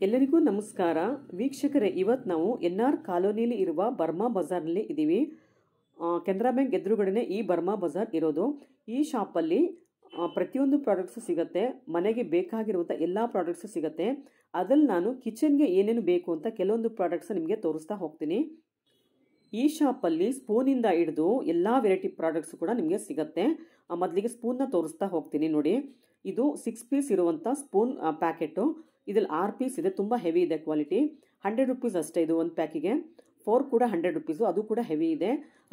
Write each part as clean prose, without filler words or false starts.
ಎಲ್ಲರಿಗೂ ನಮಸ್ಕಾರ ವೀಕ್ಷಕರೇ, ಇವತ್ತು ನಾವು ಎನ್ಆರ್ ಕಾಲೋನಿಯಲ್ಲಿ ಇರುವ ಬರ್ಮಾ ಬಜಾರ್ನಲ್ಲಿ ಇದ್ದೀವಿ. ಕೆನರಾ ಬ್ಯಾಂಕ್ ಎದುರುಗಡೆನೆ ಈ ಬರ್ಮಾ ಬಜಾರ್ ಇರೋದು. ಈ ಶಾಪಲ್ಲಿ ಪ್ರತಿಯೊಂದು ಪ್ರಾಡಕ್ಟ್ಸು ಸಿಗುತ್ತೆ. ಮನೆಗೆ ಬೇಕಾಗಿರುವಂಥ ಎಲ್ಲ ಪ್ರಾಡಕ್ಟ್ಸು ಸಿಗುತ್ತೆ. ಅದ್ರಲ್ಲಿ ನಾನು ಕಿಚನ್ಗೆ ಏನೇನು ಬೇಕು ಅಂತ ಕೆಲವೊಂದು ಪ್ರಾಡಕ್ಟ್ಸ್ ನಿಮಗೆ ತೋರಿಸ್ತಾ ಹೋಗ್ತೀನಿ. ಈ ಶಾಪಲ್ಲಿ ಸ್ಪೂನಿಂದ ಹಿಡಿದು ಎಲ್ಲ ವೆರೈಟಿ ಪ್ರಾಡಕ್ಟ್ಸ್ ಕೂಡ ನಿಮಗೆ ಸಿಗುತ್ತೆ. ಮೊದಲಿಗೆ ಸ್ಪೂನ್ನ ತೋರಿಸ್ತಾ ಹೋಗ್ತೀನಿ. ನೋಡಿ, ಇದು 6 ಪೀಸ್ ಇರುವಂಥ ಸ್ಪೂನ್ ಪ್ಯಾಕೆಟು. ಇದ್ರಲ್ಲಿ 6 ಪೀಸ್ ಇದೆ. ತುಂಬ ಹೆವಿ ಇದೆ ಕ್ವಾಲಿಟಿ. 100 ರುಪೀಸ್ ಅಷ್ಟೇ ಇದು ಒಂದು ಪ್ಯಾಕಿಗೆ. 4 ಕೂಡ 100 ರುಪೀಸು, ಅದು ಕೂಡ ಹೆವಿ ಇದೆ.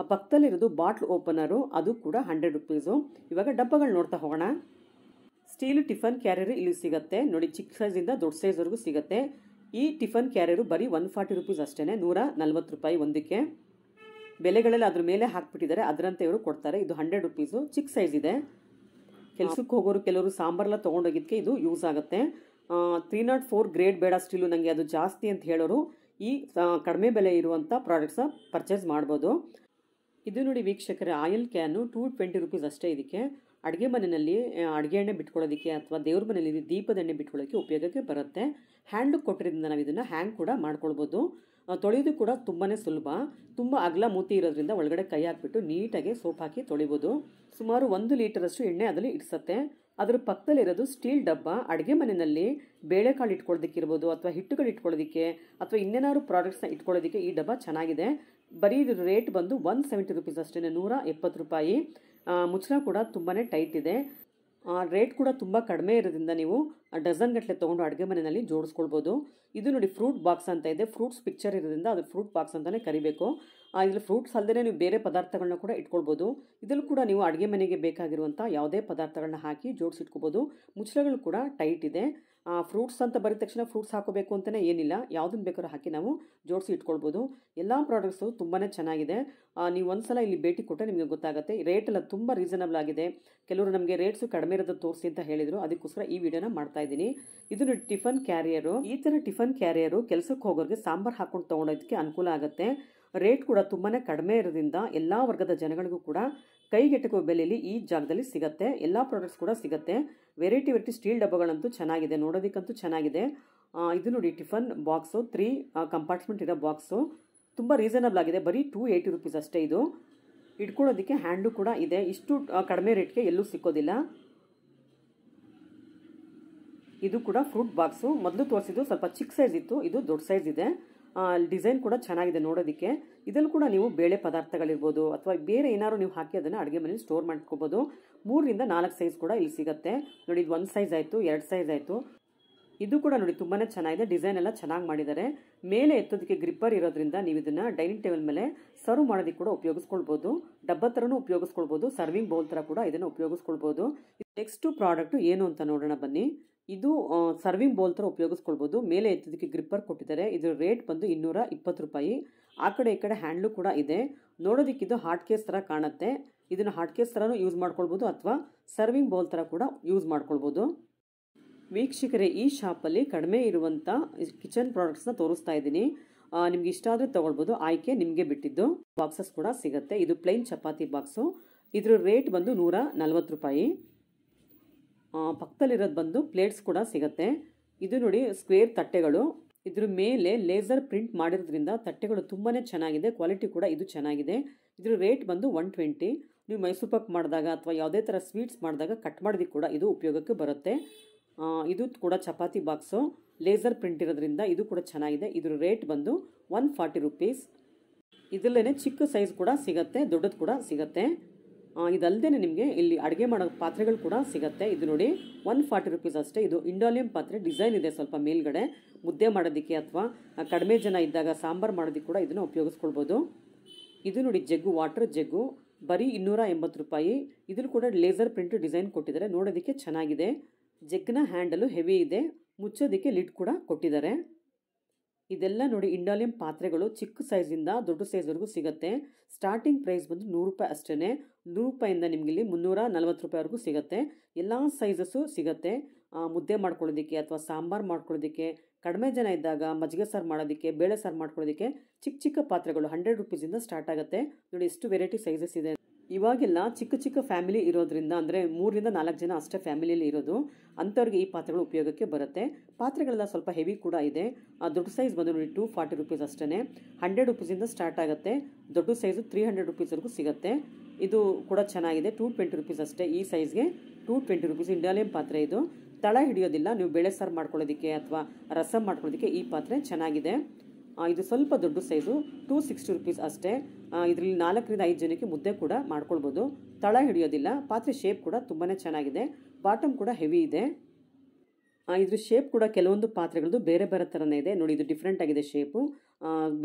ಪಕ್ಕದಲ್ಲಿರೋದು ಬಾಟ್ಲ್ ಓಪನರು, ಅದು ಕೂಡ 100 ರುಪೀಸು. ಇವಾಗ ಡಬ್ಬಗಳು ನೋಡ್ತಾ ಹೋಗೋಣ. ಸ್ಟೀಲ್ ಟಿಫನ್ ಕ್ಯಾರಿಯರ್ ಇಲ್ಲಿ ಸಿಗುತ್ತೆ. ನೋಡಿ, ಚಿಕ್ಕ ಸೈಜಿಂದ ದೊಡ್ಡ ಸೈಜ್ವರೆಗೂ ಸಿಗುತ್ತೆ. ಈ ಟಿಫನ್ ಕ್ಯಾರಿಯರು ಬರೀ 140 ರುಪೀಸ್ ಅಷ್ಟೇ, 140 ರೂಪಾಯಿ ಒಂದಕ್ಕೆ. ಬೆಲೆಗಳೆಲ್ಲ ಅದ್ರ ಮೇಲೆ ಹಾಕ್ಬಿಟ್ಟಿದ್ದಾರೆ, ಅದರಂತೆ ಇವರು ಕೊಡ್ತಾರೆ. ಇದು 100 ರುಪೀಸು, ಚಿಕ್ಕ ಸೈಜ್ ಇದೆ. ಕೆಲಸಕ್ಕೆ ಹೋಗೋರು ಕೆಲವರು ಸಾಂಬಾರೆಲ್ಲ ತೊಗೊಂಡೋಗಿದ್ದಕ್ಕೆ ಇದು ಯೂಸ್ ಆಗುತ್ತೆ. 304 ಗ್ರೇಡ್ ಬೇಡ ಸ್ಟೀಲು, ನನಗೆ ಅದು ಜಾಸ್ತಿ ಅಂತ ಹೇಳೋರು ಈ ಕಡಿಮೆ ಬೆಲೆ ಇರುವಂಥ ಪ್ರಾಡಕ್ಟ್ಸ ಪರ್ಚೇಸ್ ಮಾಡ್ಬೋದು. ಇದು ನೋಡಿ ವೀಕ್ಷಕರೇ, ಆಯಿಲ್ ಕ್ಯಾನು 220 ರುಪೀಸ್ ಅಷ್ಟೇ. ಇದಕ್ಕೆ ಅಡುಗೆ ಮನೆಯಲ್ಲಿ ಅಡುಗೆ ಎಣ್ಣೆ ಬಿಟ್ಕೊಳ್ಳೋದಕ್ಕೆ ಅಥವಾ ದೇವ್ರ ಮನೆಯಲ್ಲಿ ದೀಪದ ಎಣ್ಣೆ ಬಿಟ್ಕೊಳ್ಳೋಕ್ಕೆ ಉಪಯೋಗಕ್ಕೆ ಬರುತ್ತೆ. ಹ್ಯಾಂಡ್ ಕೊಟ್ಟಿರೋದ್ರಿಂದ ನಾವು ಇದನ್ನು ಹ್ಯಾಂಗ್ ಕೂಡ ಮಾಡ್ಕೊಳ್ಬೋದು. ತೊಳೆಯೋದು ಕೂಡ ತುಂಬಾ ಸುಲಭ. ತುಂಬ ಅಗಲ ಮೂತಿ ಇರೋದ್ರಿಂದ ಒಳಗಡೆ ಕೈ ಹಾಕ್ಬಿಟ್ಟು ನೀಟಾಗಿ ಸೋಪ್ ಹಾಕಿ ತೊಳಿಬೋದು. ಸುಮಾರು 1 ಲೀಟರಷ್ಟು ಎಣ್ಣೆ ಅದರಲ್ಲಿ ಇಡಿಸುತ್ತೆ. ಅದರ ಪಕ್ಕದಲ್ಲಿರೋದು ಸ್ಟೀಲ್ ಡಬ್ಬ. ಅಡುಗೆ ಮನೆಯಲ್ಲಿ ಬೇಳೆಕಾಳು ಇಟ್ಕೊಳ್ಳೋದಕ್ಕಿರ್ಬೋದು ಅಥವಾ ಹಿಟ್ಟುಗಳು ಇಟ್ಕೊಳ್ಳೋದಕ್ಕೆ ಅಥವಾ ಇನ್ನೇನಾದ್ರು ಪ್ರಾಡಕ್ಟ್ಸ್ನ ಇಟ್ಕೊಳ್ಳೋದಕ್ಕೆ ಈ ಡಬ್ಬ ಚೆನ್ನಾಗಿದೆ. ಬರೀ ಇದ್ರ ರೇಟ್ ಬಂದು 170 ರುಪೀಸ್ ಅಷ್ಟೇ, 170 ರೂಪಾಯಿ. ಮುಚ್ಚಳ ಕೂಡ ತುಂಬಾ ಟೈಟ್ ಇದೆ. ರೇಟ್ ಕೂಡ ತುಂಬ ಕಡಿಮೆ ಇರೋದ್ರಿಂದ ನೀವು ಡಜನ್ ಗಟ್ಟಲೆ ತೊಗೊಂಡು ಅಡುಗೆ ಮನೆಯಲ್ಲಿ ಜೋಡಿಸ್ಕೊಳ್ಬೋದು. ಇದು ನೋಡಿ ಫ್ರೂಟ್ ಬಾಕ್ಸ್ ಅಂತ ಇದೆ. ಫ್ರೂಟ್ಸ್ ಪಿಕ್ಚರ್ ಇರೋದ್ರಿಂದ ಅದು ಫ್ರೂಟ್ ಬಾಕ್ಸ್ ಅಂತಲೇ ಕರಿಬೇಕು. ಇದ್ರಲ್ಲಿ ಫ್ರೂಟ್ಸ್ ಅಲ್ಲದೆ ನೀವು ಬೇರೆ ಪದಾರ್ಥಗಳನ್ನ ಕೂಡ ಇಟ್ಕೊಳ್ಬೋದು. ಇದರಲ್ಲಿ ಕೂಡ ನೀವು ಅಡುಗೆ ಮನೆಗೆ ಬೇಕಾಗಿರುವಂಥ ಯಾವುದೇ ಪದಾರ್ಥಗಳನ್ನ ಹಾಕಿ ಜೋಡಿಸಿಟ್ಕೋಬೋದು. ಮುಚ್ಚಳಗಳು ಕೂಡ ಟೈಟ್ ಇದೆ. ಫ್ರೂಟ್ಸ್ ಅಂತ ಬರೀ ತಕ್ಷಣ ಫ್ರೂಟ್ಸ್ ಹಾಕೋಬೇಕು ಅಂತಲೇ ಏನಿಲ್ಲ, ಯಾವುದನ್ನು ಬೇಕಾದ್ರೂ ಹಾಕಿ ನಾವು ಜೋಡಿಸಿ ಇಟ್ಕೊಳ್ಬೋದು. ಎಲ್ಲ ಪ್ರಾಡಕ್ಟ್ಸು ತುಂಬಾ ಚೆನ್ನಾಗಿದೆ. ನೀವು ಒಂದ್ಸಲ ಇಲ್ಲಿ ಭೇಟಿ ಕೊಟ್ಟರೆ ನಿಮಗೆ ಗೊತ್ತಾಗುತ್ತೆ. ರೇಟೆಲ್ಲ ತುಂಬ ರೀಸನಬಲ್ ಆಗಿದೆ. ಕೆಲವರು ನಮಗೆ ರೇಟ್ಸು ಕಡಿಮೆ ಇರೋದು ತೋರಿಸಿ ಅಂತ ಹೇಳಿದರು, ಅದಕ್ಕೋಸ್ಕರ ಈ ವಿಡಿಯೋನ ಮಾಡ್ತಾ ಇದ್ದೀನಿ. ಇದು ನೋಡಿ ಟಿಫನ್ ಕ್ಯಾರಿಯರು. ಈ ಥರ ಟಿಫನ್ ಕ್ಯಾರಿಯರು ಕೆಲಸಕ್ಕೆ ಹೋಗೋರಿಗೆ ಸಾಂಬಾರು ಹಾಕೊಂಡು ತೊಗೊಳೋದಕ್ಕೆ ಅನುಕೂಲ ಆಗುತ್ತೆ. ರೇಟ್ ಕೂಡ ತುಂಬಾ ಕಡಿಮೆ ಇರೋದ್ರಿಂದ ಎಲ್ಲ ವರ್ಗದ ಜನಗಳಿಗೂ ಕೂಡ ಕೈಗೆಟಕುವ ಬೆಲೆಯಲ್ಲಿ ಈ ಜಾಗದಲ್ಲಿ ಸಿಗುತ್ತೆ. ಎಲ್ಲ ಪ್ರಾಡಕ್ಟ್ಸ್ ಕೂಡ ಸಿಗುತ್ತೆ. ವೆರೈಟಿ ಸ್ಟೀಲ್ ಡಬ್ಬಗಳಂತೂ ಚೆನ್ನಾಗಿದೆ, ನೋಡೋದಕ್ಕಂತೂ ಚೆನ್ನಾಗಿದೆ. ಇದು ನೋಡಿ ಟಿಫನ್ ಬಾಕ್ಸು, 3 ಕಂಪಾರ್ಟ್ಮೆಂಟ್ ಇರೋ ಬಾಕ್ಸು. ತುಂಬ ರೀಸನಬಲ್ ಆಗಿದೆ. ಬರೀ 280 ರುಪೀಸ್ ಅಷ್ಟೇ. ಇದು ಇಟ್ಕೊಳ್ಳೋದಕ್ಕೆ ಹ್ಯಾಂಡು ಕೂಡ ಇದೆ. ಇಷ್ಟು ಕಡಿಮೆ ರೇಟ್ಗೆ ಎಲ್ಲೂ ಸಿಕ್ಕೋದಿಲ್ಲ. ಇದು ಕೂಡ ಫ್ರೂಟ್ ಬಾಕ್ಸು. ಮೊದಲು ತೋರಿಸಿದ್ದು ಸ್ವಲ್ಪ ಚಿಕ್ಕ ಸೈಜ್ ಇತ್ತು, ಇದು ದೊಡ್ಡ ಸೈಜ್ ಇದೆ. ಡಿಸೈನ್ ಕೂಡ ಚೆನ್ನಾಗಿದೆ ನೋಡೋದಕ್ಕೆ. ಇದನ್ನು ಕೂಡ ನೀವು ಬೇಳೆ ಪದಾರ್ಥಗಳಿರ್ಬೋದು ಅಥವಾ ಬೇರೆ ಏನಾದ್ರು ನೀವು ಹಾಕಿ ಅದನ್ನು ಅಡುಗೆ ಮನೇಲಿ ಸ್ಟೋರ್ ಮಾಡ್ಕೋಬೋದು. 3 ರಿಂದ 4 ಸೈಜ್ ಕೂಡ ಇಲ್ಲಿ ಸಿಗುತ್ತೆ. ನೋಡಿ, ಇದು 1 ಸೈಜ್ ಆಯಿತು, 2 ಸೈಜ್ ಆಯಿತು. ಇದು ಕೂಡ ನೋಡಿ ತುಂಬಾ ಚೆನ್ನಾಗಿದೆ. ಡಿಸೈನ್ ಎಲ್ಲ ಚೆನ್ನಾಗಿ ಮಾಡಿದ್ದಾರೆ. ಮೇಲೆ ಎತ್ತೋದಕ್ಕೆ ಗ್ರಿಪ್ಪರ್ ಇರೋದ್ರಿಂದ ನೀವು ಇದನ್ನು ಡೈನಿಂಗ್ ಟೇಬಲ್ ಮೇಲೆ ಸರ್ವ್ ಮಾಡೋದಕ್ಕೆ ಕೂಡ ಉಪಯೋಗಿಸ್ಕೊಳ್ಬೋದು. ಡಬ್ಬ ಥರನೂ ಉಪಯೋಗಿಸ್ಕೊಳ್ಬೋದು. ಸರ್ವಿಂಗ್ ಬೌಲ್ ಥರ ಕೂಡ ಇದನ್ನು ಉಪಯೋಗಿಸ್ಕೊಳ್ಬೋದು. ನೆಕ್ಸ್ಟ್ ಪ್ರಾಡಕ್ಟು ಏನು ಅಂತ ನೋಡೋಣ ಬನ್ನಿ. ಇದು ಸರ್ವಿಂಗ್ ಬೌಲ್ ಥರ ಉಪಯೋಗಿಸ್ಕೊಳ್ಬೋದು. ಮೇಲೆ ಎತ್ತೋದಕ್ಕೆ ಗ್ರಿಪ್ಪರ್ ಕೊಟ್ಟಿದ್ದಾರೆ. ಇದರ ರೇಟ್ ಬಂದು 220 ರೂಪಾಯಿ. ಆ ಕಡೆ ಈ ಕಡೆ ಹ್ಯಾಂಡ್ಲು ಕೂಡ ಇದೆ. ನೋಡೋದಕ್ಕೆ ಇದು ಹಾಟ್ ಕೇಸ್ ಥರ ಕಾಣುತ್ತೆ. ಇದನ್ನು ಹಾಟ್ ಕೇಸ್ ಥರನೂ ಯೂಸ್ ಮಾಡ್ಕೊಳ್ಬೋದು ಅಥವಾ ಸರ್ವಿಂಗ್ ಬೌಲ್ ಥರ ಕೂಡ ಯೂಸ್ ಮಾಡ್ಕೊಳ್ಬೋದು. ವೀಕ್ಷಕರೇ, ಈ ಶಾಪಲ್ಲಿ ಕಡಿಮೆ ಇರುವಂಥ ಕಿಚನ್ ಪ್ರಾಡಕ್ಟ್ಸ್ನ ತೋರಿಸ್ತಾ ಇದ್ದೀನಿ. ನಿಮ್ಗೆ ಇಷ್ಟ ಆದರೆ ತೊಗೊಳ್ಬೋದು, ಆಯ್ಕೆ ನಿಮಗೆ ಬಿಟ್ಟಿದ್ದು. ಬಾಕ್ಸಸ್ ಕೂಡ ಸಿಗುತ್ತೆ. ಇದು ಪ್ಲೈನ್ ಚಪಾತಿ ಬಾಕ್ಸು. ಇದ್ರ ರೇಟ್ ಬಂದು 140 ರೂಪಾಯಿ. ಪಕ್ಕದಲ್ಲಿರೋದು ಬಂದು ಪ್ಲೇಟ್ಸ್ ಕೂಡ ಸಿಗುತ್ತೆ. ಇದು ನೋಡಿ ಸ್ಕ್ವೇರ್ ತಟ್ಟೆಗಳು. ಇದ್ರ ಮೇಲೆ ಲೇಸರ್ ಪ್ರಿಂಟ್ ಮಾಡಿರೋದ್ರಿಂದ ತಟ್ಟೆಗಳು ತುಂಬಾ ಚೆನ್ನಾಗಿದೆ. ಕ್ವಾಲಿಟಿ ಕೂಡ ಇದು ಚೆನ್ನಾಗಿದೆ. ಇದ್ರ ರೇಟ್ ಬಂದು 120. ನೀವು ಮೈಸೂರು ಪಾಕ್ ಮಾಡಿದಾಗ ಅಥವಾ ಯಾವುದೇ ಥರ ಸ್ವೀಟ್ಸ್ ಮಾಡಿದಾಗ ಕಟ್ ಮಾಡೋದಕ್ಕೆ ಕೂಡ ಇದು ಉಪಯೋಗಕ್ಕೆ ಬರುತ್ತೆ. ಇದು ಕೂಡ ಚಪಾತಿ ಬಾಕ್ಸು. ಲೇಸರ್ ಪ್ರಿಂಟ್ ಇರೋದ್ರಿಂದ ಇದು ಕೂಡ ಚೆನ್ನಾಗಿದೆ. ಇದ್ರ ರೇಟ್ ಬಂದು 140 ರುಪೀಸ್. ಇದರಲ್ಲೇ ಚಿಕ್ಕ ಸೈಜ್ ಕೂಡ ಸಿಗುತ್ತೆ, ದೊಡ್ಡದು ಕೂಡ ಸಿಗುತ್ತೆ. ಇದಲ್ಲದೆ ನಿಮಗೆ ಇಲ್ಲಿ ಅಡುಗೆ ಮಾಡೋ ಪಾತ್ರೆಗಳು ಕೂಡ ಸಿಗುತ್ತೆ. ಇದು ನೋಡಿ 140 ರುಪೀಸ್ ಅಷ್ಟೇ. ಇದು ಇಂಡಾಲಿಯಂ ಪಾತ್ರೆ. ಡಿಸೈನ್ ಇದೆ ಸ್ವಲ್ಪ ಮೇಲ್ಗಡೆ. ಮುದ್ದೆ ಮಾಡೋದಕ್ಕೆ ಅಥವಾ ಕಡಿಮೆ ಜನ ಇದ್ದಾಗ ಸಾಂಬಾರು ಮಾಡೋದಕ್ಕೆ ಕೂಡ ಇದನ್ನು ಉಪಯೋಗಿಸ್ಕೊಳ್ಬೋದು. ಇದು ನೋಡಿ ಜಗ್ಗು, ವಾಟರ್ ಜಗ್ಗು. ಬರೀ 280 ರೂಪಾಯಿ. ಇದ್ರೂ ಕೂಡ ಲೇಸರ್ ಪ್ರಿಂಟ್ ಡಿಸೈನ್ ಕೊಟ್ಟಿದ್ದಾರೆ. ನೋಡೋದಕ್ಕೆ ಚೆನ್ನಾಗಿದೆ. ಜಗ್ಗಿನ ಹ್ಯಾಂಡಲು ಹೆವಿ ಇದೆ. ಮುಚ್ಚೋದಕ್ಕೆ ಲಿಡ್ ಕೂಡ ಕೊಟ್ಟಿದ್ದಾರೆ. ಇದೆಲ್ಲ ನೋಡಿ ಇಂಡಾಲಿಯಂ ಪಾತ್ರೆಗಳು. ಚಿಕ್ಕ ಸೈಜಿಂದ ದೊಡ್ಡ ಸೈಜ್ವರೆಗೂ ಸಿಗುತ್ತೆ. ಸ್ಟಾರ್ಟಿಂಗ್ ಪ್ರೈಸ್ ಬಂದು 100 ರೂಪಾಯಿ ಅಷ್ಟೇ. 100 ರೂಪಾಯಿಂದ ನಿಮಗೆ ಇಲ್ಲಿ 340 ರೂಪಾಯಿವರೆಗೂ ಸಿಗುತ್ತೆ. ಎಲ್ಲ ಸೈಜಸ್ಸು ಸಿಗುತ್ತೆ. ಮುದ್ದೆ ಮಾಡ್ಕೊಳ್ಳೋದಕ್ಕೆ ಅಥವಾ ಸಾಂಬಾರು ಮಾಡ್ಕೊಳ್ಳೋದಕ್ಕೆ, ಕಡಿಮೆ ಜನ ಇದ್ದಾಗ ಮಜ್ಜಿಗೆ ಸಾರು ಮಾಡೋದಕ್ಕೆ, ಬೇಳೆ ಸಾರು ಮಾಡ್ಕೊಳ್ಳೋದಕ್ಕೆ ಚಿಕ್ಕ ಚಿಕ್ಕ ಪಾತ್ರೆಗಳು 100 ರುಪೀಸಿಂದ ಸ್ಟಾರ್ಟ್ ಆಗುತ್ತೆ. ನೋಡಿ ಎಷ್ಟು ವೆರೈಟಿ ಸೈಜಸ್ ಇದೆ. ಇವಾಗೆಲ್ಲ ಚಿಕ್ಕ ಚಿಕ್ಕ ಫ್ಯಾಮಿಲಿ ಇರೋದ್ರಿಂದ ಅಂದರೆ 3-4 ಜನ ಅಷ್ಟೇ ಫ್ಯಾಮಿಲಿಯಲ್ಲಿ ಇರೋದು, ಅಂಥವ್ರಿಗೆ ಈ ಪಾತ್ರೆಗಳು ಉಪಯೋಗಕ್ಕೆ ಬರುತ್ತೆ. ಪಾತ್ರೆಗಳೆಲ್ಲ ಸ್ವಲ್ಪ ಹೆವಿ ಕೂಡ ಇದೆ. ದೊಡ್ಡ ಸೈಜ್ ಬಂದು ನೋಡಿ 240 ರುಪೀಸ್ ಅಷ್ಟೇ. 100 ರುಪೀಸಿಂದ ಸ್ಟಾರ್ಟ್ ಆಗುತ್ತೆ. ದೊಡ್ಡ ಸೈಜು 300 ರುಪೀಸ್ವರೆಗೂ ಸಿಗುತ್ತೆ. ಇದು ಕೂಡ ಚೆನ್ನಾಗಿದೆ. 220 ರುಪೀಸ್ ಅಷ್ಟೇ. ಈ ಸೈಜ್ಗೆ 220 ರುಪೀಸ್. ಇಂಡಾಲಿಯಂ ಪಾತ್ರೆ ಇದು. ತಳ ಹಿಡಿಯೋದಿಲ್ಲ. ನೀವು ಬೇಳೆ ಸಾರು ಮಾಡ್ಕೊಳ್ಳೋದಕ್ಕೆ ಅಥವಾ ರಸಮ್ ಮಾಡ್ಕೊಳ್ಳೋದಕ್ಕೆ ಈ ಪಾತ್ರೆ ಚೆನ್ನಾಗಿದೆ. ಇದು ಸ್ವಲ್ಪ ದೊಡ್ಡ ಸೈಜು 260 ರುಪೀಸ್ ಅಷ್ಟೇ. ಇದರಲ್ಲಿ 4-5 ಜನಕ್ಕೆ ಮುದ್ದೆ ಕೂಡ ಮಾಡ್ಕೊಳ್ಬೋದು. ತಳ ಹಿಡಿಯೋದಿಲ್ಲ. ಪಾತ್ರೆ ಶೇಪ್ ಕೂಡ ತುಂಬಾ ಚೆನ್ನಾಗಿದೆ. ಬಾಟಮ್ ಕೂಡ ಹೆವಿ ಇದೆ. ಇದ್ರ ಶೇಪ್ ಕೂಡ ಕೆಲವೊಂದು ಪಾತ್ರೆಗಳದ್ದು ಬೇರೆ ಬೇರೆ ಥರನೇ ಇದೆ ನೋಡಿ. ಇದು ಡಿಫ್ರೆಂಟ್ ಆಗಿದೆ ಶೇಪು,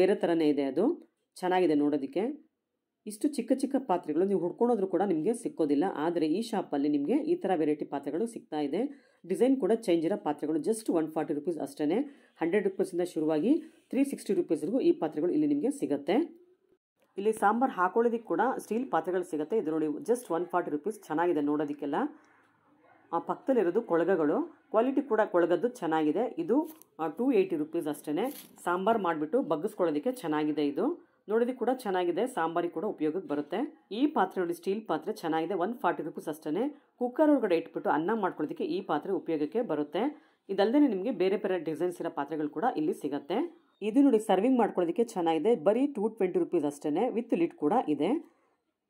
ಬೇರೆ ಥರನೇ ಇದೆ. ಅದು ಚೆನ್ನಾಗಿದೆ ನೋಡೋದಕ್ಕೆ. ಇಷ್ಟು ಚಿಕ್ಕ ಚಿಕ್ಕ ಪಾತ್ರೆಗಳು ನೀವು ಹುಡ್ಕೊಂಡೋದ್ರೂ ಕೂಡ ನಿಮಗೆ ಸಿಕ್ಕೋದಿಲ್ಲ. ಆದರೆ ಈ ಶಾಪಲ್ಲಿ ನಿಮಗೆ ಈ ಥರ ವೆರೈಟಿ ಪಾತ್ರೆಗಳು ಸಿಗ್ತಾ ಇದೆ. ಡಿಸೈನ್ ಕೂಡ ಚೇಂಜ್ ಇರೋ ಪಾತ್ರೆಗಳು. ಜಸ್ಟ್ 140 ರುಪೀಸ್ ಅಷ್ಟೇ. 100 ರುಪೀಸಿಂದ ಶುರುವಾಗಿ 360 ರುಪೀಸ್ವರೆಗೂ ಈ ಪಾತ್ರೆಗಳು ಇಲ್ಲಿ ನಿಮಗೆ ಸಿಗುತ್ತೆ. ಇಲ್ಲಿ ಸಾಂಬಾರು ಹಾಕೊಳ್ಳೋದಕ್ಕೆ ಕೂಡ ಸ್ಟೀಲ್ ಪಾತ್ರೆಗಳು ಸಿಗುತ್ತೆ. ಇದು ನೋಡಿ ಜಸ್ಟ್ 140 ರುಪೀಸ್. ಚೆನ್ನಾಗಿದೆ ನೋಡೋದಕ್ಕೆಲ್ಲ. ಪಕ್ಕದಲ್ಲಿರೋದು ಕೊಳಗಗಳು. ಕ್ವಾಲಿಟಿ ಕೂಡ ಕೊಳಗದ್ದು ಚೆನ್ನಾಗಿದೆ. ಇದು 280 ರುಪೀಸ್ ಅಷ್ಟೇ. ಸಾಂಬಾರು ಮಾಡಿಬಿಟ್ಟು ಬಗ್ಗಿಸ್ಕೊಳ್ಳೋದಕ್ಕೆ ಚೆನ್ನಾಗಿದೆ. ಇದು ನೋಡೋದಕ್ಕೆ ಕೂಡ ಚೆನ್ನಾಗಿದೆ. ಸಾಂಬಾರಿಗೆ ಕೂಡ ಉಪಯೋಗಕ್ಕೆ ಬರುತ್ತೆ. ಈ ಪಾತ್ರೆ ನೋಡಿ ಸ್ಟೀಲ್ ಪಾತ್ರೆ ಚೆನ್ನಾಗಿದೆ. 140 ರುಪೀಸ್ ಅಷ್ಟೇ. ಕುಕ್ಕರ್ ಒಳಗಡೆ ಇಟ್ಬಿಟ್ಟು ಅನ್ನ ಮಾಡ್ಕೊಳ್ಳೋದಕ್ಕೆ ಈ ಪಾತ್ರೆ ಉಪಯೋಗಕ್ಕೆ ಬರುತ್ತೆ. ಇದಲ್ಲದೆ ನಿಮಗೆ ಬೇರೆ ಬೇರೆ ಡಿಸೈನ್ಸ್ ಇರೋ ಪಾತ್ರೆಗಳು ಕೂಡ ಇಲ್ಲಿ ಸಿಗುತ್ತೆ. ಇದು ನೋಡಿ ಸರ್ವಿಂಗ್ ಮಾಡ್ಕೊಳ್ಳೋದಕ್ಕೆ ಚೆನ್ನಾಗಿದೆ. ಬರೀ 220 ರುಪೀಸ್ ಅಷ್ಟೇ. ವಿತ್ ಲಿಡ್ ಕೂಡ ಇದೆ.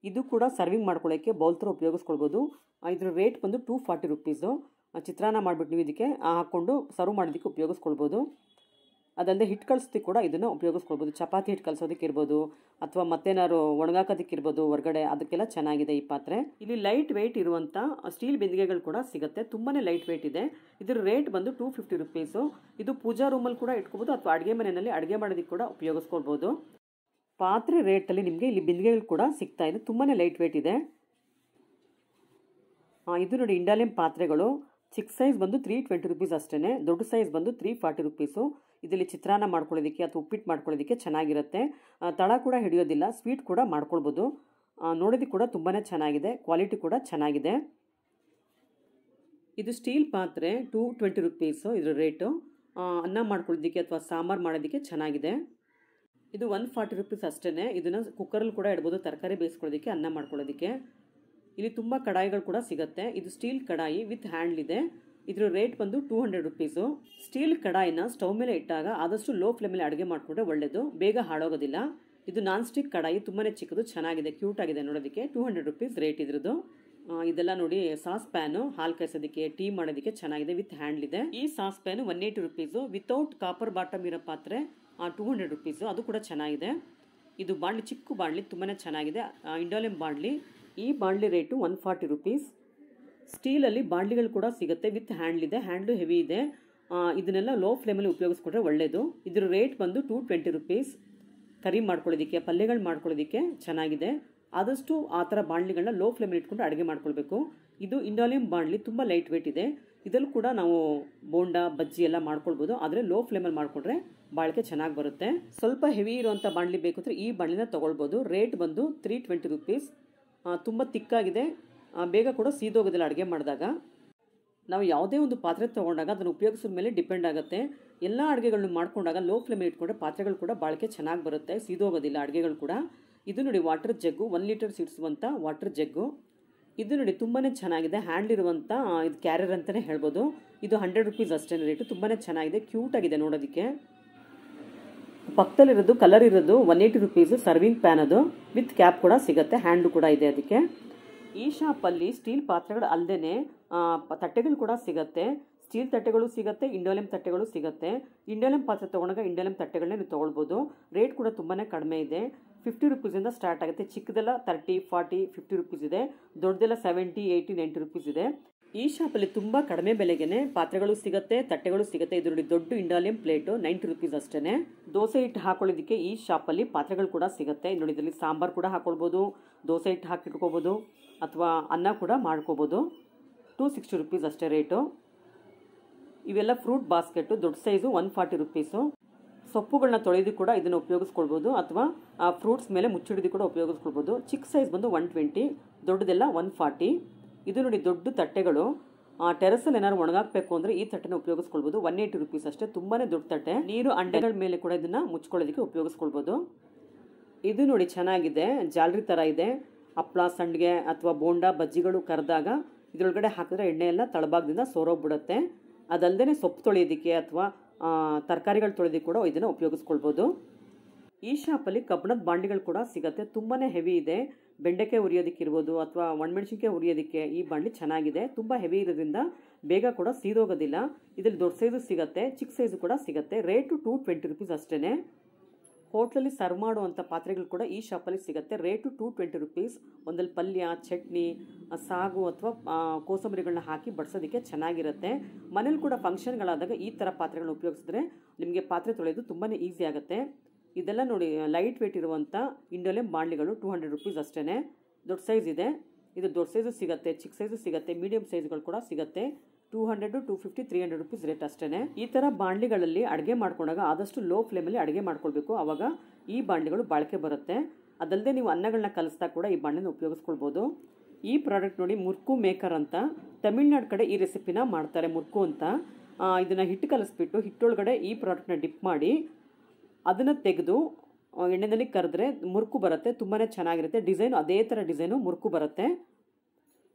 ಇದು ಕೂಡ ಸರ್ವಿಂಗ್ ಮಾಡ್ಕೊಳ್ಳೋಕ್ಕೆ ಬೌಲ್ ಥರ ಉಪಯೋಗಿಸ್ಕೊಳ್ಬೋದು. ಇದ್ರ ರೇಟ್ ಬಂದು 240 ರುಪೀಸು. ಚಿತ್ರಾನ್ನ ಮಾಡಿಬಿಟ್ಟು ನೀವು ಇದಕ್ಕೆ ಹಾಕ್ಕೊಂಡು ಸರ್ವ್ ಮಾಡೋದಕ್ಕೆ ಉಪಯೋಗಿಸ್ಕೊಳ್ಬೋದು. ಅದಲ್ಲದೆ ಹಿಟ್ಟು ಕಳಿಸೋದಕ್ಕೆ ಕೂಡ ಇದನ್ನು ಉಪಯೋಗಿಸ್ಕೊಳ್ಬೋದು. ಚಪಾತಿ ಹಿಟ್ಟು ಕಲಿಸೋದಕ್ಕೆ ಇರ್ಬೋದು ಅಥವಾ ಮತ್ತೇನಾದ್ರು ಒಣಗಾಕೋದಕ್ಕೆ ಇರ್ಬೋದು ಹೊರಗಡೆ, ಅದಕ್ಕೆಲ್ಲ ಚೆನ್ನಾಗಿದೆ ಈ ಪಾತ್ರೆ. ಇಲ್ಲಿ ಲೈಟ್ ವೆಯ್ಟ್ ಇರುವಂಥ ಸ್ಟೀಲ್ ಬಿಂದಿಗೆಗಳು ಕೂಡ ಸಿಗುತ್ತೆ. ತುಂಬಾ ಲೈಟ್ ವೆಯ್ಟ್ ಇದೆ. ಇದರ ರೇಟ್ ಬಂದು 250 ರುಪೀಸು. ಇದು ಪೂಜಾ ರೂಮಲ್ಲಿ ಕೂಡ ಇಟ್ಕೋಬೋದು ಅಥವಾ ಅಡುಗೆ ಮನೆಯಲ್ಲಿ ಅಡುಗೆ ಮಾಡೋದಕ್ಕೆ ಕೂಡ ಉಪಯೋಗಿಸ್ಕೊಳ್ಬೋದು. ಪಾತ್ರೆ ರೇಟಲ್ಲಿ ನಿಮಗೆ ಇಲ್ಲಿ ಬಿಂದಿಗೆಗಳು ಕೂಡ ಸಿಗ್ತಾ ಇದೆ. ತುಂಬಾ ಲೈಟ್ ವೆಯ್ಟ್ ಇದೆ. ಇದು ನೋಡಿ ಇಂಡಾಲಿಯಂ ಪಾತ್ರೆಗಳು. ಚಿಕ್ಕ ಸೈಜ್ ಬಂದು 320 ರುಪೀಸ್ ಅಷ್ಟೇ. ದೊಡ್ಡ ಸೈಜ್ ಬಂದು 340 ರುಪೀಸು. ಇದರಲ್ಲಿ ಚಿತ್ರಾನ್ನ ಮಾಡ್ಕೊಳ್ಳೋದಕ್ಕೆ ಅಥವಾ ಉಪ್ಪಿಟ್ಟು ಮಾಡ್ಕೊಳ್ಳೋದಕ್ಕೆ ಚೆನ್ನಾಗಿರುತ್ತೆ. ತಳ ಕೂಡ ಹಿಡಿಯೋದಿಲ್ಲ. ಸ್ವೀಟ್ ಕೂಡ ಮಾಡ್ಕೊಳ್ಬೋದು. ನೋಡೋದಕ್ಕೆ ಕೂಡ ತುಂಬಾ ಚೆನ್ನಾಗಿದೆ. ಕ್ವಾಲಿಟಿ ಕೂಡ ಚೆನ್ನಾಗಿದೆ. ಇದು ಸ್ಟೀಲ್ ಪಾತ್ರೆ 220 ರುಪೀಸು ಇದರ ರೇಟು. ಅನ್ನ ಮಾಡ್ಕೊಳ್ಳೋದಕ್ಕೆ ಅಥವಾ ಸಾಂಬಾರು ಮಾಡೋದಕ್ಕೆ ಚೆನ್ನಾಗಿದೆ. ಇದು 140 ರುಪೀಸ್ ಅಷ್ಟೇ. ಇದನ್ನು ಕುಕ್ಕರಲ್ಲಿ ಕೂಡ ಇಡ್ಬೋದು, ತರಕಾರಿ ಬೇಯಿಸ್ಕೊಳ್ಳೋದಕ್ಕೆ, ಅನ್ನ ಮಾಡ್ಕೊಳ್ಳೋದಕ್ಕೆ. ಇಲ್ಲಿ ತುಂಬ ಕಡಾಯಿಗಳು ಕೂಡ ಸಿಗುತ್ತೆ. ಇದು ಸ್ಟೀಲ್ ಕಡಾಯಿ ವಿತ್ ಹ್ಯಾಂಡ್ಲ್ ಇದೆ. ಇದರ ರೇಟ್ ಬಂದು 200 ರುಪೀಸು. ಸ್ಟೀಲ್ ಕಡಾಯಿನ ಸ್ಟವ್ ಮೇಲೆ ಇಟ್ಟಾಗ ಆದಷ್ಟು ಲೋ ಫ್ಲೇಮಲ್ಲಿ ಅಡುಗೆ ಮಾಡಿಕೊಂಡ್ರೆ ಒಳ್ಳೆಯದು, ಬೇಗ ಹಾಳೋಗೋದಿಲ್ಲ. ಇದು ನಾನ್ ಸ್ಟಿಕ್ ಕಡಾಯಿ, ತುಂಬಾ ಚಿಕ್ಕದು, ಚೆನ್ನಾಗಿದೆ, ಕ್ಯೂಟ್ ಆಗಿದೆ ನೋಡೋದಕ್ಕೆ. 200 ರುಪೀಸ್ ರೇಟ್ ಇದ್ರದ್ದು. ಇದೆಲ್ಲ ನೋಡಿ ಸಾಸ್ ಪ್ಯಾನು, ಹಾಲು ಕಾಯಿಸೋದಕ್ಕೆ, ಟೀ ಮಾಡೋದಕ್ಕೆ ಚೆನ್ನಾಗಿದೆ, ವಿತ್ ಹ್ಯಾಂಡ್ಲ್ ಇದೆ. ಈ sauce pan 180 rupees. Without copper bottom ಇರೋ ಪಾತ್ರೆ 200 ರುಪೀಸು. ಅದು ಕೂಡ ಚೆನ್ನಾಗಿದೆ. ಇದು ಬಾಣಲಿ, ಚಿಕ್ಕ ಬಾಣಲಿ, ತುಂಬಾ ಚೆನ್ನಾಗಿದೆ. ಇಂಡಾಲಿಯಂ ಬಾಣಲಿ. ಈ ಬಾಣಲಿ ರೇಟು 140 ರುಪೀಸ್. ಸ್ಟೀಲಲ್ಲಿ ಬಾಣಲಿಗಳು ಕೂಡ ಸಿಗುತ್ತೆ, ವಿತ್ ಹ್ಯಾಂಡ್ಲ್ ಇದೆ. ಹ್ಯಾಂಡ್ಲು ಹೆವಿ ಇದೆ. ಇದನ್ನೆಲ್ಲ ಲೋ ಫ್ಲೇಮಲ್ಲಿ ಉಪಯೋಗಿಸ್ಕೊಂಡ್ರೆ ಒಳ್ಳೆಯದು. ಇದರ ರೇಟ್ ಬಂದು 220 ರುಪೀಸ್. ಕರಿ ಮಾಡ್ಕೊಳ್ಳೋದಕ್ಕೆ, ಪಲ್ಯಗಳು ಮಾಡ್ಕೊಳ್ಳೋದಕ್ಕೆ ಚೆನ್ನಾಗಿದೆ. ಆದಷ್ಟು ಆ ಥರ ಬಾಣಲಿಗಳನ್ನ ಲೋ ಫ್ಲೇಮಲ್ಲಿ ಇಟ್ಕೊಂಡು ಅಡುಗೆ ಮಾಡ್ಕೊಳ್ಬೇಕು. ಇದು ಇಂಡಾಲಿಯಂ ಬಾಣಲಿ, ತುಂಬ ಲೈಟ್ ವೇಟ್ ಇದೆ. ಇದರಲ್ಲಿ ಕೂಡ ನಾವು ಬೋಂಡ, ಬಜ್ಜಿ ಎಲ್ಲ ಮಾಡ್ಕೊಳ್ಬೋದು. ಆದರೆ ಲೋ ಫ್ಲೇಮಲ್ಲಿ ಮಾಡಿಕೊಂಡ್ರೆ ಬಾಳಿಕೆ ಚೆನ್ನಾಗಿ ಬರುತ್ತೆ. ಸ್ವಲ್ಪ ಹೆವಿ ಇರುವಂಥ ಬಾಣಲಿ ಬೇಕು ಅಂದರೆ ಈ ಬಾಣಲಿನ ತೊಗೊಳ್ಬೋದು. ರೇಟ್ ಬಂದು 320 ರುಪೀಸ್. ತುಂಬ ತಿಕ್ಕಾಗಿದೆ, ಬೇಗ ಕೂಡ ಸೀದೋಗೋದಿಲ್ಲ ಅಡುಗೆ ಮಾಡಿದಾಗ. ನಾವು ಯಾವುದೇ ಒಂದು ಪಾತ್ರೆ ತೊಗೊಂಡಾಗ ಅದನ್ನು ಉಪಯೋಗಿಸೋ ಮೇಲೆ ಡಿಪೆಂಡ್ ಆಗುತ್ತೆ. ಎಲ್ಲ ಅಡುಗೆಗಳನ್ನ ಮಾಡ್ಕೊಂಡಾಗ ಲೋ ಫ್ಲೇಮಲ್ಲಿ ಇಟ್ಕೊಂಡ್ರೆ ಪಾತ್ರೆಗಳು ಕೂಡ ಬಾಳಿಕೆ ಚೆನ್ನಾಗಿ ಬರುತ್ತೆ, ಸೀದೋಗೋದಿಲ್ಲ ಅಡುಗೆಗಳು ಕೂಡ. ಇದು ನೋಡಿ ವಾಟರ್ ಜಗ್ಗು, 1 ಲೀಟರ್ ಸಿಡಿಸುವಂಥ ವಾಟರ್ ಜಗ್ಗು. ಇದು ನೋಡಿ ತುಂಬಾ ಚೆನ್ನಾಗಿದೆ. ಹ್ಯಾಂಡ್ಲ್ ಇರುವಂಥ ಇದು ಕ್ಯಾರಿಯರ್ ಅಂತಲೇ ಹೇಳ್ಬೋದು. ಇದು 100 ರುಪೀಸ್ ಅಷ್ಟೇ ರೇಟು. ತುಂಬಾ ಚೆನ್ನಾಗಿದೆ, ಕ್ಯೂಟಾಗಿದೆ ನೋಡೋದಕ್ಕೆ. ಪಕ್ಕದಲ್ಲಿರೋದು ಕಲರ್ ಇರೋದು 180 ರುಪೀಸು. ಸರ್ವಿಂಗ್ ಪ್ಯಾನ್ ಅದು, ವಿತ್ ಕ್ಯಾಪ್ ಕೂಡ ಸಿಗುತ್ತೆ, ಹ್ಯಾಂಡ್ಲು ಕೂಡ ಇದೆ ಅದಕ್ಕೆ. ಈ ಶಾಪಲ್ಲಿ ಸ್ಟೀಲ್ ಪಾತ್ರೆಗಳು ಅಲ್ಲದೆ ತಟ್ಟೆಗಳು ಕೂಡ ಸಿಗುತ್ತೆ. ಸ್ಟೀಲ್ ತಟ್ಟೆಗಳು ಸಿಗುತ್ತೆ, ಇಂಡಾಲಿಯಂ ತಟ್ಟೆಗಳು ಸಿಗುತ್ತೆ. ಇಂಡಾಲಿಯಂ ಪಾತ್ರೆ ತೊಗೊಂಡಾಗ ಇಂಡಾಲಿಯಂ ತಟ್ಟೆಗಳನ್ನೇ ನೀವು ತೊಗೊಳ್ಬೋದು. ರೇಟ್ ಕೂಡ ತುಂಬಾ ಕಡಿಮೆ ಇದೆ. 50 ರುಪೀಸಿಂದ ಸ್ಟಾರ್ಟ್ ಆಗುತ್ತೆ. ಚಿಕ್ಕದೆಲ್ಲ 30, 40, 50 ರುಪೀಸ್ ಇದೆ. ದೊಡ್ಡದೆಲ್ಲ 70, 80, 90 ರುಪೀಸ್ ಇದೆ. ಈ ಶಾಪಲ್ಲಿ ತುಂಬ ಕಡಿಮೆ ಬೆಲೆಗೆ ಪಾತ್ರೆಗಳು ಸಿಗುತ್ತೆ, ತಟ್ಟೆಗಳು ಸಿಗುತ್ತೆ. ಇದು ನೋಡಿ ದೊಡ್ಡ ಇಂಡಾಲಿಯಂ ಪ್ಲೇಟು 90 ರುಪೀಸ್ ಅಷ್ಟೇ. ದೋಸೆ ಹಿಟ್ಟು ಹಾಕೊಳ್ಳೋದಕ್ಕೆ ಈ ಶಾಪಲ್ಲಿ ಪಾತ್ರೆಗಳು ಕೂಡ ಸಿಗುತ್ತೆ. ನೋಡಿ ಇದರಲ್ಲಿ ಸಾಂಬಾರು ಕೂಡ ಹಾಕೊಳ್ಬೋದು, ದೋಸೆ ಹಿಟ್ಟು ಹಾಕಿಟ್ಕೋಬೋದು ಅಥವಾ ಅನ್ನ ಕೂಡ ಮಾಡ್ಕೋಬೋದು. 260 ರುಪೀಸ್ ಅಷ್ಟೇ ರೇಟು. ಇವೆಲ್ಲ ಫ್ರೂಟ್ ಬಾಸ್ಕೆಟು, ದೊಡ್ಡ ಸೈಜು 140 ರುಪೀಸು. ಸೊಪ್ಪುಗಳನ್ನ ತೊಳೆದು ಕೂಡ ಇದನ್ನು ಉಪಯೋಗಿಸ್ಕೊಳ್ಬೋದು ಅಥವಾ ಫ್ರೂಟ್ಸ್ ಮೇಲೆ ಮುಚ್ಚಿಡಿದು ಕೂಡ ಉಪಯೋಗಿಸ್ಕೊಳ್ಬೋದು. ಚಿಕ್ಕ ಸೈಜ್ ಬಂದು 120, ದೊಡ್ಡದೆಲ್ಲ 140. ಇದು ನೋಡಿ ದೊಡ್ಡ ತಟ್ಟೆಗಳು. ಟೆರಸಲ್ಲಿ ಏನಾದ್ರು ಒಣಗಾಕಬೇಕು ಅಂದರೆ ಈ ತಟ್ಟೆನ ಉಪಯೋಗಿಸ್ಕೊಳ್ಬೋದು. 180 ರುಪೀಸ್ ಅಷ್ಟೇ. ತುಂಬಾ ದೊಡ್ಡ ತಟ್ಟೆ. ನೀರು ಅಂಡೆಗಳ ಮೇಲೆ ಕೂಡ ಇದನ್ನು ಮುಚ್ಕೊಳ್ಳೋದಕ್ಕೆ ಉಪಯೋಗಿಸ್ಕೊಳ್ಬೋದು. ಇದು ನೋಡಿ ಚೆನ್ನಾಗಿದೆ, ಜಾಲರಿ ಥರ ಇದೆ. ಹಪ್ಪಳ ಸಂಡಿಗೆ ಅಥವಾ ಬೋಂಡಾ ಬಜ್ಜಿಗಳು ಕರೆದಾಗ ಇದರೊಳಗಡೆ ಹಾಕಿದ್ರೆ ಎಣ್ಣೆ ಎಲ್ಲ ತಳಭಾಗದಿಂದ ಸೋರೋಗ್ಬಿಡುತ್ತೆ. ಅದಲ್ಲದೆ ಸೊಪ್ಪು ತೊಳೆಯೋದಕ್ಕೆ ಅಥವಾ ತರಕಾರಿಗಳು ತೊಳೆಯೋದಕ್ಕೆ ಕೂಡ ಇದನ್ನು ಉಪಯೋಗಿಸ್ಕೊಳ್ಬೋದು. ಈ ಶಾಪಲ್ಲಿ ಕಬ್ಬಿಣದ ಬಾಂಡ್ಲಿಗಳು ಕೂಡ ಸಿಗುತ್ತೆ. ತುಂಬಾ ಹೆವಿ ಇದೆ. ಬೆಂಡೆಕಾಯಿ ಹುರಿಯೋದಕ್ಕಿರ್ಬೋದು ಅಥವಾ ಒಣಮೆಣಸಿನ್ಕಾಯಿ ಹುರಿಯೋದಕ್ಕೆ ಈ ಬಾಂಡ್ಲಿ ಚೆನ್ನಾಗಿದೆ. ತುಂಬ ಹೆವಿ ಇರೋದ್ರಿಂದ ಬೇಗ ಕೂಡ ಸೀದೋಗೋದಿಲ್ಲ. ಇದರಲ್ಲಿ ದೊಡ್ಡ ಸೈಜು ಸಿಗುತ್ತೆ, ಚಿಕ್ಕ ಸೈಜು ಕೂಡ ಸಿಗುತ್ತೆ. ರೇಟು 220 ರೂಪೀಸ್ ಅಷ್ಟೇ. ಹೋಟ್ಲಲ್ಲಿ ಸರ್ವ್ ಮಾಡುವಂಥ ಪಾತ್ರೆಗಳು ಕೂಡ ಈ ಶಾಪಲ್ಲಿ ಸಿಗುತ್ತೆ. Rate 220 rupees. ಒಂದಲ್ಲಿ ಪಲ್ಯ, ಚಟ್ನಿ, ಸಾಗು ಅಥವಾ ಕೋಸಂಬರಿಗಳನ್ನ ಹಾಕಿ ಬಡಿಸೋದಕ್ಕೆ ಚೆನ್ನಾಗಿರುತ್ತೆ. ಮನೇಲಿ ಕೂಡ ಫಂಕ್ಷನ್ಗಳಾದಾಗ ಈ ಥರ ಪಾತ್ರೆಗಳನ್ನ ಉಪಯೋಗಿಸಿದ್ರೆ ನಿಮಗೆ ಪಾತ್ರೆ ತೊಳೆಯೋದು ತುಂಬಾ ಈಸಿ ಆಗುತ್ತೆ. ಇದೆಲ್ಲ ನೋಡಿ ಲೈಟ್ ವೇಟ್ ಇರುವಂಥ ಇಂಡೋಲೆಮ್ ಬಾಂಡ್ಲಿಗಳು 200 ರೂಪೀಸ್ ಅಷ್ಟೇ. ದೊಡ್ಡ ಸೈಜ್ ಇದೆ. ಇದು ದೊಡ್ಡ ಸೈಜು ಸಿಗುತ್ತೆ, ಚಿಕ್ಕ ಸೈಜು ಸಿಗುತ್ತೆ, ಮೀಡಿಯಮ್ ಸೈಜ್ಗಳು ಕೂಡ ಸಿಗುತ್ತೆ. 200, 250, 300 ರೂಪೀಸ್ ರೇಟ್ ಅಷ್ಟೇ. ಈ ಥರ ಬಾಂಡ್ಲಿಗಳಲ್ಲಿ ಅಡುಗೆ ಮಾಡ್ಕೊಂಡಾಗ ಆದಷ್ಟು ಲೋ ಫ್ಲೇಮಲ್ಲಿ ಅಡುಗೆ ಮಾಡ್ಕೊಳ್ಬೇಕು. ಆವಾಗ ಈ ಬಾಂಡ್ಲಿಗಳು ಬಾಳಿಕೆ ಬರುತ್ತೆ. ಅದಲ್ಲದೆ ನೀವು ಅನ್ನಗಳನ್ನ ಕಲಿಸ್ದಾಗ ಕೂಡ ಈ ಬಾಂಡ್ಲಿನ ಉಪಯೋಗಿಸ್ಕೊಳ್ಬೋದು. ಈ ಪ್ರಾಡಕ್ಟ್ ನೋಡಿ ಮುರ್ಕು ಮೇಕರ್ ಅಂತ. ತಮಿಳ್ನಾಡು ಕಡೆ ಈ ರೆಸಿಪಿನ ಮಾಡ್ತಾರೆ, ಮುರ್ಕು ಅಂತ. ಇದನ್ನು ಹಿಟ್ಟು ಕಲಿಸ್ಬಿಟ್ಟು ಹಿಟ್ಟೊಳಗಡೆ ಈ ಪ್ರಾಡಕ್ಟ್ನ ಡಿಪ್ ಮಾಡಿ ಅದನ್ನು ತೆಗೆದು ಎಣ್ಣೆಯಲ್ಲಿ ಕರೆದ್ರೆ ಮುರುಕು ಬರುತ್ತೆ. ತುಂಬಾ ಚೆನ್ನಾಗಿರುತ್ತೆ. ಡಿಸೈನು ಅದೇ ಥರ ಡಿಸೈನು ಮುರುಕು ಬರುತ್ತೆ.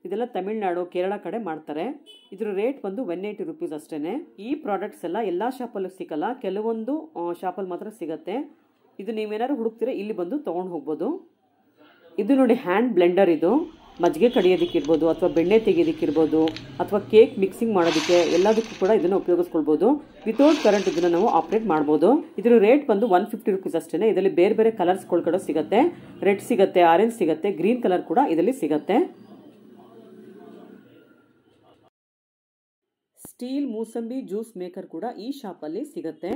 ಇದೆಲ್ಲ ತಮಿಳ್ನಾಡು, ಕೇರಳ ಕಡೆ ಮಾಡ್ತಾರೆ. ಇದ್ರ ರೇಟ್ ಬಂದು 180 ರೂಪೀಸ್ ಅಷ್ಟೇ. ಈ ಪ್ರಾಡಕ್ಟ್ಸ್ ಎಲ್ಲ ಶಾಪಲ್ಲೂ ಸಿಗಲ್ಲ, ಕೆಲವೊಂದು ಶಾಪಲ್ಲಿ ಮಾತ್ರ ಸಿಗುತ್ತೆ. ಇದು ನೀವೇನಾದ್ರು ಹುಡುಕ್ತೀರಾ ಇಲ್ಲಿ ಬಂದು ತೊಗೊಂಡು ಹೋಗ್ಬೋದು. ಇದು ನೋಡಿ ಹ್ಯಾಂಡ್ ಬ್ಲೆಂಡರ್. ಇದು ಮಜ್ಜಿಗೆ ಕಡಿಯೋದಕ್ಕಿರ್ಬೋದು ಅಥವಾ ಬೆಣ್ಣೆ ತೆಗೆಯೋದಕ್ಕಿರ್ಬೋದು ಅಥವಾ ಕೇಕ್ ಮಿಕ್ಸಿಂಗ್ ಮಾಡೋದಕ್ಕೆ ಎಲ್ಲದಕ್ಕೂ ಕೂಡ ಇದನ್ನು ಉಪಯೋಗಿಸ್ಕೊಳ್ಬೋದು. ವಿತೌಟ್ ಕರೆಂಟ್ ಇದನ್ನು ನಾವು ಆಪ್ರೇಟ್ ಮಾಡ್ಬೋದು. ಇದರ ರೇಟ್ ಬಂದು 150 ರೂಪೀಸ್ ಅಷ್ಟೇ. ಇದರಲ್ಲಿ ಬೇರೆ ಬೇರೆ ಕಲರ್ಸ್ಗಳು ಕೂಡ ಸಿಗುತ್ತೆ. ರೆಡ್ ಸಿಗುತ್ತೆ, ಆರೆಂಜ್ ಸಿಗುತ್ತೆ, ಗ್ರೀನ್ ಕಲರ್ ಕೂಡ ಇದರಲ್ಲಿ ಸಿಗುತ್ತೆ. ಸ್ಟೀಲ್ ಮೂಸಂಬಿ ಜ್ಯೂಸ್ ಮೇಕರ್ ಕೂಡ ಈ ಶಾಪಲ್ಲಿ ಸಿಗುತ್ತೆ.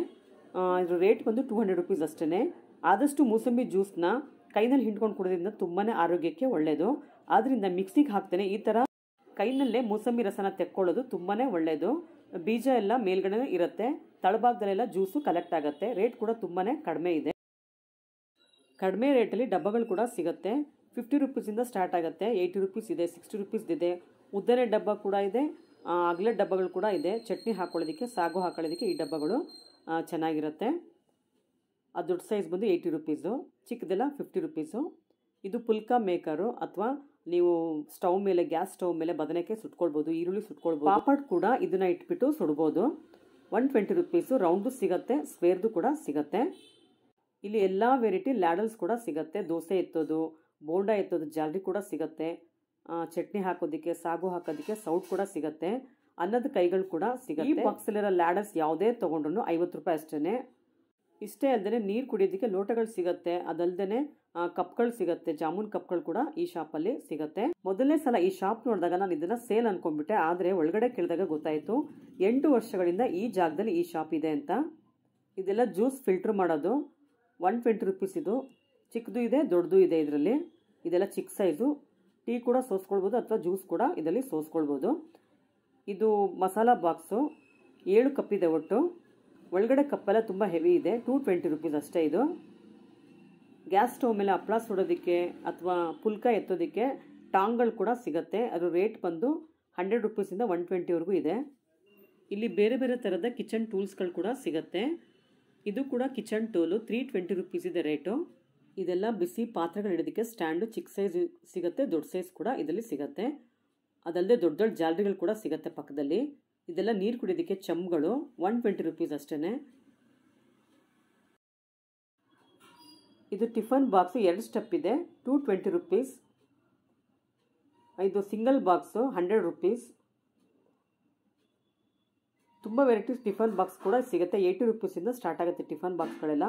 ಇದರ ರೇಟ್ ಬಂದು 200 ರೂಪೀಸ್ ಅಷ್ಟೇ. ಆದಷ್ಟು ಮೂಸಂಬಿ ಜ್ಯೂಸ್ನ ಕೈನಲ್ಲಿ ಹಿಂಡ್ಕೊಂಡು ಕುಡಿಯೋದ್ರಿಂದ ತುಂಬಾ ಆರೋಗ್ಯಕ್ಕೆ ಒಳ್ಳೆಯದು. ಆದ್ದರಿಂದ ಮಿಕ್ಸಿಗೆ ಹಾಕ್ತೇನೆ ಈ ಥರ ಕೈನಲ್ಲೇ ಮೂಸಂಬಿ ರಸನ ತೆಕ್ಕೊಳ್ಳೋದು ತುಂಬಾ ಒಳ್ಳೆಯದು. ಬೀಜ ಎಲ್ಲ ಮೇಲ್ಗಡೆ ಇರುತ್ತೆ, ತಳಭಾಗದಲ್ಲೆಲ್ಲ ಜ್ಯೂಸು ಕಲೆಕ್ಟ್ ಆಗುತ್ತೆ. ರೇಟ್ ಕೂಡ ತುಂಬಾ ಕಡಿಮೆ ಇದೆ. ಕಡಿಮೆ ರೇಟಲ್ಲಿ ಡಬ್ಬಗಳು ಕೂಡ ಸಿಗುತ್ತೆ. 50 ರೂಪೀಸಿಂದ ಸ್ಟಾರ್ಟ್ ಆಗುತ್ತೆ. 80 ರೂಪೀಸ್ ಇದೆ, 60 ರೂಪೀಸ್ ಇದೆ. ಉದ್ದನೆ ಡಬ್ಬ ಕೂಡ ಇದೆ, ಅಗಲ ಡಬ್ಬಗಳು ಕೂಡ ಇದೆ. ಚಟ್ನಿ ಹಾಕೊಳ್ಳೋದಕ್ಕೆ, ಸಾಗು ಹಾಕೊಳ್ಳೋದಕ್ಕೆ ಈ ಡಬ್ಬಗಳು ಚೆನ್ನಾಗಿರುತ್ತೆ. ಅದು ದೊಡ್ಡ ಸೈಜ್ ಬಂದು 80 ರೂಪೀಸು, ಚಿಕ್ಕದೆಲ್ಲ 50 ರೂಪೀಸು. ಇದು ಪುಲ್ಕಾ ಮೇಕರು ಅಥವಾ ನೀವು ಸ್ಟವ್ ಮೇಲೆ, ಗ್ಯಾಸ್ ಸ್ಟವ್ ಮೇಲೆ ಬದನೆಕಾಯಿ ಸುಟ್ಕೊಳ್ಬೋದು, ಈರುಳ್ಳಿ ಸುಟ್ಕೊಳ್ಬೋದು. ಪಾಪಡ್ ಕೂಡ ಇದನ್ನು ಇಟ್ಬಿಟ್ಟು ಸುಡ್ಬೋದು. 120 ರೂಪೀಸು. ರೌಂಡು ಸಿಗುತ್ತೆ, ಸ್ಕ್ವೇರ್ದು ಕೂಡ ಸಿಗುತ್ತೆ. ಇಲ್ಲಿ ಎಲ್ಲ ವೆರೈಟಿ ಲ್ಯಾಡಲ್ಸ್ ಕೂಡ ಸಿಗುತ್ತೆ. ದೋಸೆ ಎತ್ತೋದು, ಬೋಂಡ ಎತ್ತೋದು ಜಾಲ್ರಿ ಕೂಡ ಸಿಗುತ್ತೆ. ಚಟ್ನಿ ಹಾಕೋದಕ್ಕೆ, ಸಾಗು ಹಾಕೋದಕ್ಕೆ ಸೌಟ್ ಕೂಡ ಸಿಗುತ್ತೆ. ಅನ್ನದ ಕೈಗಳು ಕೂಡ ಸಿಗುತ್ತೆ. ಈ ಬಾಕ್ಸಲ್ಲಿರೋ ಲ್ಯಾಡಲ್ಸ್ ಯಾವುದೇ ತೊಗೊಂಡ್ರು 50 ರೂಪಾಯಿ ಅಷ್ಟೇ. ಇಷ್ಟೇ ಅಲ್ಲದೆ ನೀರು ಕುಡಿಯೋದಕ್ಕೆ ಲೋಟಗಳು ಸಿಗುತ್ತೆ. ಅದಲ್ಲದೆ ಕಪ್ಗಳು ಸಿಗುತ್ತೆ, ಜಾಮೂನ್ ಕಪ್ಗಳು ಕೂಡ ಈ ಶಾಪಲ್ಲಿ ಸಿಗುತ್ತೆ. ಮೊದಲನೇ ಸಲ ಈ ಶಾಪ್ ನೋಡಿದಾಗ ನಾನು ಇದನ್ನು ಸೇಲ್ ಅನ್ಕೊಂಡ್ಬಿಟ್ಟೆ. ಆದರೆ ಒಳಗಡೆ ಕೇಳಿದಾಗ ಗೊತ್ತಾಯಿತು 8 ವರ್ಷಗಳಿಂದ ಈ ಜಾಗದಲ್ಲಿ ಈ ಶಾಪ್ ಇದೆ ಅಂತ. ಇದೆಲ್ಲ ಜ್ಯೂಸ್ ಫಿಲ್ಟರ್ ಮಾಡೋದು. 120 ರೂಪೀಸ್ ಇದು. ಚಿಕ್ಕದು ಇದೆ, ದೊಡ್ಡದು ಇದೆ ಇದರಲ್ಲಿ. ಇದೆಲ್ಲ ಚಿಕ್ಕ ಸೈಜು. ಟೀ ಕೂಡ ಸೋಸ್ಕೊಳ್ಬೋದು ಅಥವಾ ಜ್ಯೂಸ್ ಕೂಡ ಇದರಲ್ಲಿ ಸೋಸ್ಕೊಳ್ಬೋದು. ಇದು ಮಸಾಲಾ ಬಾಕ್ಸು. 7 ಕಪ್ ಇದೆ ಒಟ್ಟು. ಒಳಗಡೆ ಕಪ್ಪೆಲ್ಲ ತುಂಬ ಹೆವಿ ಇದೆ. 220 ರೂಪೀಸ್ ಅಷ್ಟೇ ಇದು. ಗ್ಯಾಸ್ ಸ್ಟವ್ ಮೇಲೆ ಹಪ್ಪಳ ಸುಡೋದಕ್ಕೆ ಅಥವಾ ಪುಲ್ಕ ಎತ್ತೋದಕ್ಕೆ ಟಾಂಗ್ಗಳು ಕೂಡ ಸಿಗುತ್ತೆ. ಅದು ರೇಟ್ ಬಂದು 100 ರೂಪೀಸಿಂದ 120ವರೆಗೂ ಇದೆ. ಇಲ್ಲಿ ಬೇರೆ ಬೇರೆ ಥರದ ಕಿಚನ್ ಟೂಲ್ಸ್ಗಳು ಕೂಡ ಸಿಗುತ್ತೆ. ಇದು ಕೂಡ ಕಿಚನ್ ಟೂಲು. 320 ರೂಪೀಸ್ ಇದೆ ರೇಟು. ಇದೆಲ್ಲ ಬಿಸಿ ಪಾತ್ರೆಗಳು ಇಡೋದಕ್ಕೆ ಸ್ಟ್ಯಾಂಡು. ಚಿಕ್ಕ ಸೈಜ್ ಸಿಗುತ್ತೆ, ದೊಡ್ಡ ಸೈಜ್ ಕೂಡ ಇದರಲ್ಲಿ ಸಿಗುತ್ತೆ. ಅದಲ್ಲದೆ ದೊಡ್ಡ ದೊಡ್ಡ ಜಾಲರಿಗಳು ಕೂಡ ಸಿಗುತ್ತೆ ಪಕ್ಕದಲ್ಲಿ. ಇದೆಲ್ಲ ನೀರು ಕುಡಿಯೋದಕ್ಕೆ ಚಮ್ಗಳು. 120 ರೂಪೀಸ್ ಅಷ್ಟೇ. ಇದು ಟಿಫನ್ ಬಾಕ್ಸು 2 ಸ್ಟೆಪ್ ಇದೆ. 220 ರೂಪೀಸ್. ಇದು ಸಿಂಗಲ್ ಬಾಕ್ಸು 100 ರೂಪೀಸ್. ತುಂಬ ವೆರೈಟೀಸ್ ಟಿಫನ್ ಬಾಕ್ಸ್ ಕೂಡ ಸಿಗುತ್ತೆ. 80 ರೂಪೀಸಿಂದ ಸ್ಟಾರ್ಟ್ ಆಗುತ್ತೆ ಟಿಫನ್ ಬಾಕ್ಸ್ಗಳೆಲ್ಲ.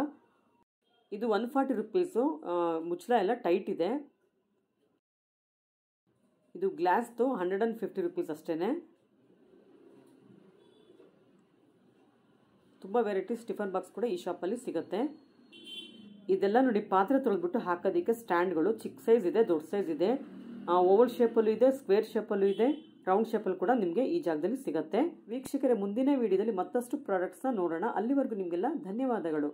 ಇದು 140 ರೂಪೀಸು. ಮುಚ್ಚಳ ಎಲ್ಲ ಟೈಟ್ ಇದೆ. ಇದು ಗ್ಲಾಸ್ದು 150 ರೂಪೀಸ್ ಅಷ್ಟೇ. ತುಂಬ ವೆರೈಟೀಸ್ ಟಿಫನ್ ಬಾಕ್ಸ್ ಕೂಡ ಈ ಶಾಪಲ್ಲಿ ಸಿಗುತ್ತೆ. ಇದೆಲ್ಲ ನೋಡಿ ಪಾತ್ರೆ ತೊಳೆದ್ಬಿಟ್ಟು ಹಾಕೋದಕ್ಕೆ ಸ್ಟ್ಯಾಂಡ್ಗಳು. ಚಿಕ್ಕ ಸೈಜ್ ಇದೆ, ದೊಡ್ಡ ಸೈಜ್ ಇದೆ. ಓವಲ್ ಶೇಪಲ್ಲೂ ಇದೆ, ಸ್ಕ್ವೇರ್ ಶೇಪಲ್ಲೂ ಇದೆ, ರೌಂಡ್ ಶೇಪಲ್ಲಿ ಕೂಡ ನಿಮಗೆ ಈ ಜಾಗದಲ್ಲಿ ಸಿಗುತ್ತೆ. ವೀಕ್ಷಕರೇ, ಮುಂದಿನ ವಿಡಿಯೋದಲ್ಲಿ ಮತ್ತಷ್ಟು ಪ್ರಾಡಕ್ಟ್ಸ್ನ ನೋಡೋಣ. ಅಲ್ಲಿವರೆಗೂ ನಿಮಗೆಲ್ಲ ಧನ್ಯವಾದಗಳು.